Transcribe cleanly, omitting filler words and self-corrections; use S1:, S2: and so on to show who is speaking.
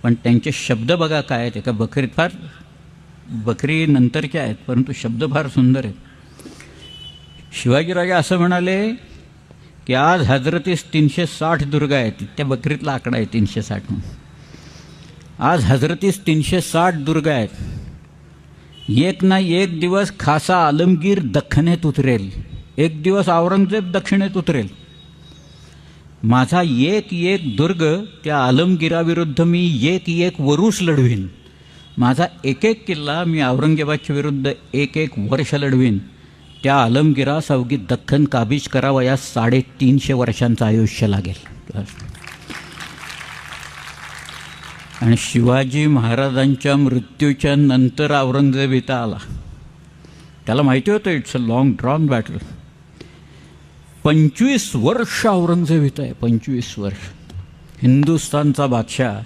S1: पण त्यांचे शब्द बघा काय आहेत. एका बकरीत फार बकरी नंतरच्या आहेत परंतु शब्द फार सुंदर आहेत. शिवाजीराजे असं म्हणाले की आज हजरतीस 360 दुर्गा आहेत. त्या बकरीतला आकडा आहे 360 म्हणून. आज हजरतीस 360 दुर्गा आहेत. एक ना एक दिवस खासा आलमगीर दख्खनेत उतरेल, एक दिवस औरंगजेब दक्षिणेत उतरेल. माझा एक एक दुर्ग त्या आलमगीराविरुद्ध मी एक एक वरूस लढवीन. माझा एक एक किल्ला मी औरंगजेबाच्या विरुद्ध एक एक वर्ष लढवीन. त्या आलमगीरास अवघी दख्खन काबीज करावयास 350 वर्षांचं आयुष्य लागेल. आणि शिवाजी महाराजांच्या मृत्यूच्या नंतर औरंगजेब इथं आला. त्याला माहिती होतं it's a long drawn battle. 25 वर्ष औरंगजेब इथं आहे. 25 वर्ष हिंदुस्थानचा बादशाह